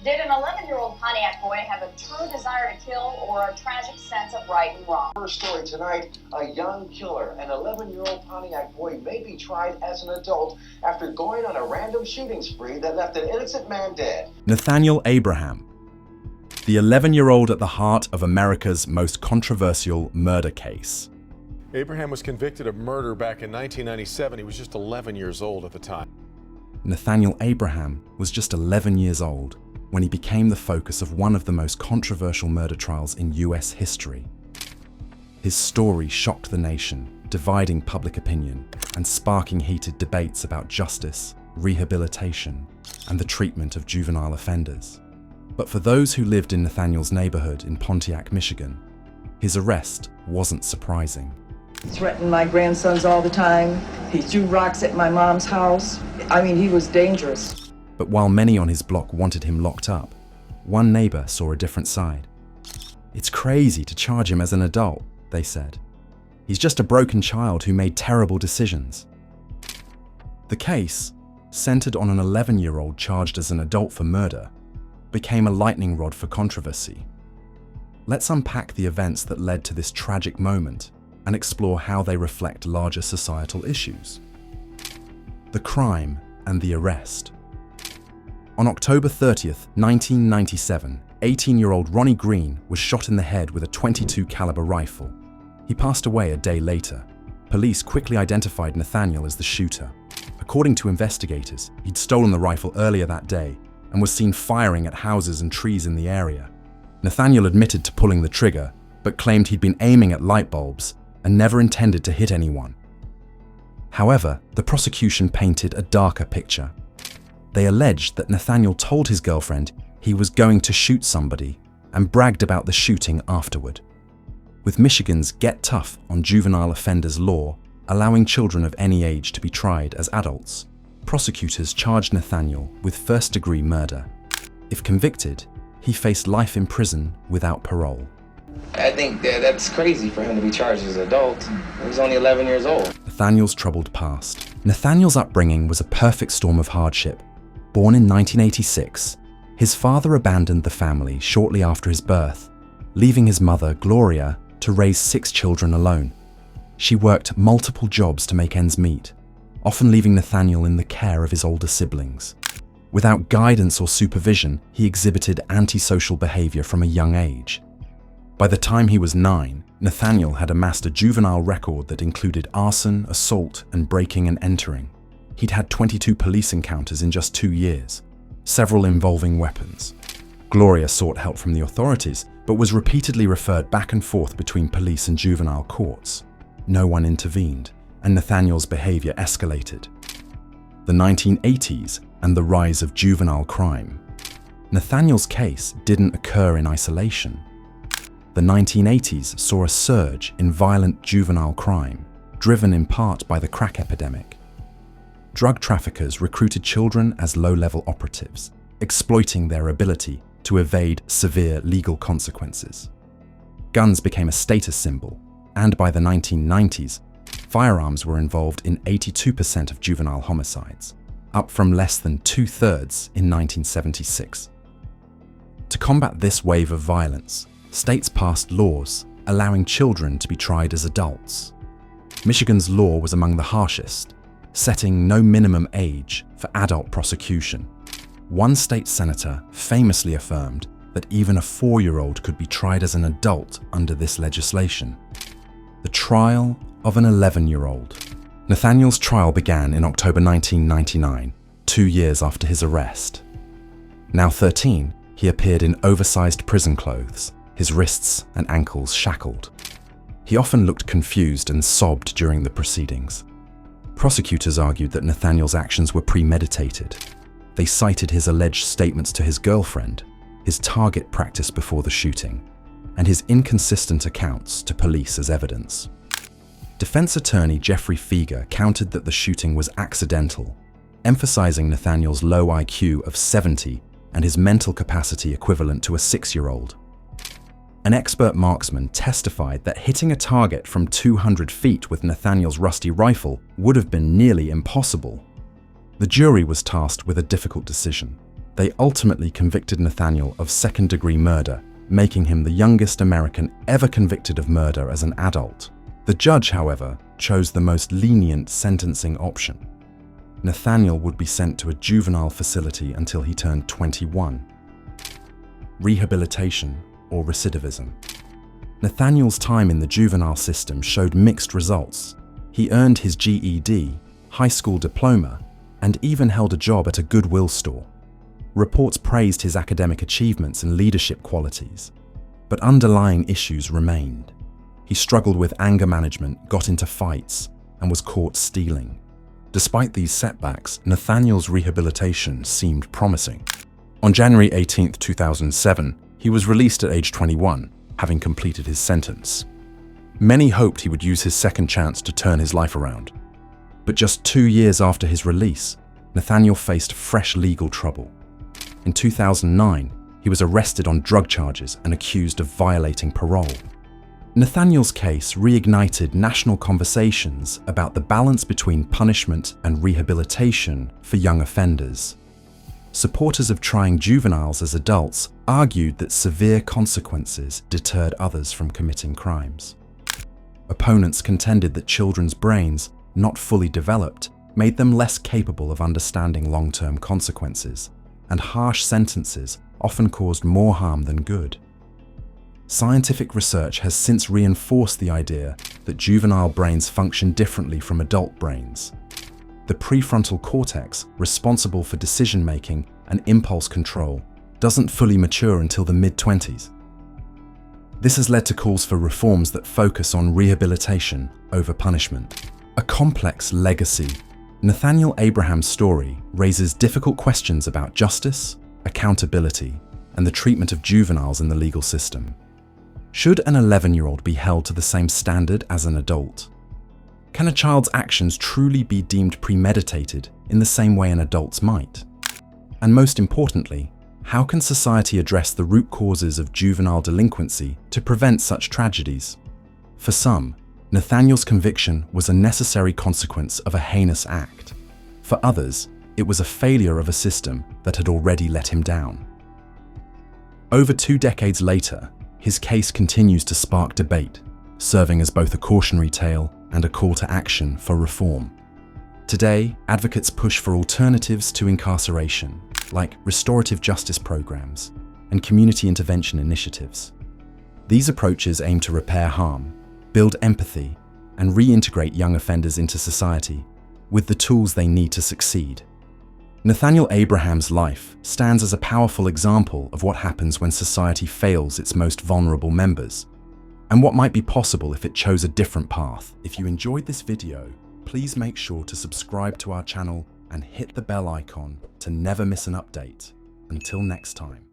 Did an 11-year-old Pontiac boy have a true desire to kill or a tragic sense of right and wrong? First story tonight, a young killer, an 11-year-old Pontiac boy, may be tried as an adult after going on a random shooting spree that left an innocent man dead. Nathaniel Abraham, the 11-year-old at the heart of America's most controversial murder case. Abraham was convicted of murder back in 1997. He was just 11 years old at the time. Nathaniel Abraham was just 11 years old when he became the focus of one of the most controversial murder trials in US history. His story shocked the nation, dividing public opinion and sparking heated debates about justice, rehabilitation, and the treatment of juvenile offenders. But for those who lived in Nathaniel's neighborhood in Pontiac, Michigan, his arrest wasn't surprising. He threatened my grandsons all the time. He threw rocks at my mom's house. I mean, he was dangerous. But while many on his block wanted him locked up, one neighbor saw a different side. "It's crazy to charge him as an adult," they said. "He's just a broken child who made terrible decisions." The case, centered on an 11-year-old charged as an adult for murder, became a lightning rod for controversy. Let's unpack the events that led to this tragic moment and explore how they reflect larger societal issues. The crime and the arrest. On October 30th, 1997, 18-year-old Ronnie Green was shot in the head with a .22 caliber rifle. He passed away a day later. Police quickly identified Nathaniel as the shooter. According to investigators, he'd stolen the rifle earlier that day and was seen firing at houses and trees in the area. Nathaniel admitted to pulling the trigger, but claimed he'd been aiming at light bulbs and never intended to hit anyone. However, the prosecution painted a darker picture. They alleged that Nathaniel told his girlfriend he was going to shoot somebody and bragged about the shooting afterward. With Michigan's Get Tough on juvenile offenders law allowing children of any age to be tried as adults, prosecutors charged Nathaniel with first-degree murder. If convicted, he faced life in prison without parole. I think that's crazy for him to be charged as an adult. He's only 11 years old. Nathaniel's troubled past. Nathaniel's upbringing was a perfect storm of hardship. Born in 1986, his father abandoned the family shortly after his birth, leaving his mother, Gloria, to raise 6 children alone. She worked multiple jobs to make ends meet, often leaving Nathaniel in the care of his older siblings. Without guidance or supervision, he exhibited antisocial behavior from a young age. By the time he was 9, Nathaniel had amassed a juvenile record that included arson, assault, and breaking and entering. He'd had 22 police encounters in just 2 years, several involving weapons. Gloria sought help from the authorities, but was repeatedly referred back and forth between police and juvenile courts. No one intervened, and Nathaniel's behavior escalated. The 1980s and the rise of juvenile crime. Nathaniel's case didn't occur in isolation. The 1980s saw a surge in violent juvenile crime, driven in part by the crack epidemic. Drug traffickers recruited children as low-level operatives, exploiting their ability to evade severe legal consequences. Guns became a status symbol, and by the 1990s, firearms were involved in 82% of juvenile homicides, up from less than 2/3 in 1976. To combat this wave of violence, states passed laws allowing children to be tried as adults. Michigan's law was among the harshest, setting no minimum age for adult prosecution. One state senator famously affirmed that even a 4-year-old could be tried as an adult under this legislation. The trial of an 11-year-old. Nathaniel's trial began in October 1999, 2 years after his arrest. Now 13, he appeared in oversized prison clothes, his wrists and ankles shackled. He often looked confused and sobbed during the proceedings. Prosecutors argued that Nathaniel's actions were premeditated. They cited his alleged statements to his girlfriend, his target practice before the shooting, and his inconsistent accounts to police as evidence. Defense attorney Jeffrey Feger countered that the shooting was accidental, emphasizing Nathaniel's low IQ of 70 and his mental capacity equivalent to a 6-year-old. An expert marksman testified that hitting a target from 200 feet with Nathaniel's rusty rifle would have been nearly impossible. The jury was tasked with a difficult decision: They ultimately convicted Nathaniel of second-degree murder, making him the youngest American ever convicted of murder as an adult. The judge, however, chose the most lenient sentencing option. Nathaniel would be sent to a juvenile facility until he turned 21. Rehabilitation or recidivism. Nathaniel's time in the juvenile system showed mixed results. He earned his GED, high school diploma, and even held a job at a Goodwill store. Reports praised his academic achievements and leadership qualities, but underlying issues remained. He struggled with anger management, got into fights, and was caught stealing. Despite these setbacks, Nathaniel's rehabilitation seemed promising. On January 18, 2007, he was released at age 21, having completed his sentence. Many hoped he would use his second chance to turn his life around. But just 2 years after his release, Nathaniel faced fresh legal trouble. In 2009, he was arrested on drug charges and accused of violating parole. Nathaniel's case reignited national conversations about the balance between punishment and rehabilitation for young offenders. Supporters of trying juveniles as adults argued that severe consequences deterred others from committing crimes. Opponents contended that children's brains, not fully developed, made them less capable of understanding long-term consequences, and harsh sentences often caused more harm than good. Scientific research has since reinforced the idea that juvenile brains function differently from adult brains. The prefrontal cortex, responsible for decision-making and impulse control, doesn't fully mature until the mid-20s. This has led to calls for reforms that focus on rehabilitation over punishment. A complex legacy. Nathaniel Abraham's story raises difficult questions about justice, accountability, and the treatment of juveniles in the legal system. Should an 11-year-old be held to the same standard as an adult? Can a child's actions truly be deemed premeditated in the same way an adult's might? And most importantly, how can society address the root causes of juvenile delinquency to prevent such tragedies? For some, Nathaniel's conviction was a necessary consequence of a heinous act. For others, it was a failure of a system that had already let him down. Over 2 decades later, his case continues to spark debate, serving as both a cautionary tale and a call to action for reform. Today, advocates push for alternatives to incarceration, like restorative justice programs and community intervention initiatives. These approaches aim to repair harm, build empathy, and reintegrate young offenders into society with the tools they need to succeed. Nathaniel Abraham's life stands as a powerful example of what happens when society fails its most vulnerable members, and what might be possible if it chose a different path. If you enjoyed this video, please make sure to subscribe to our channel and hit the bell icon to never miss an update. Until next time.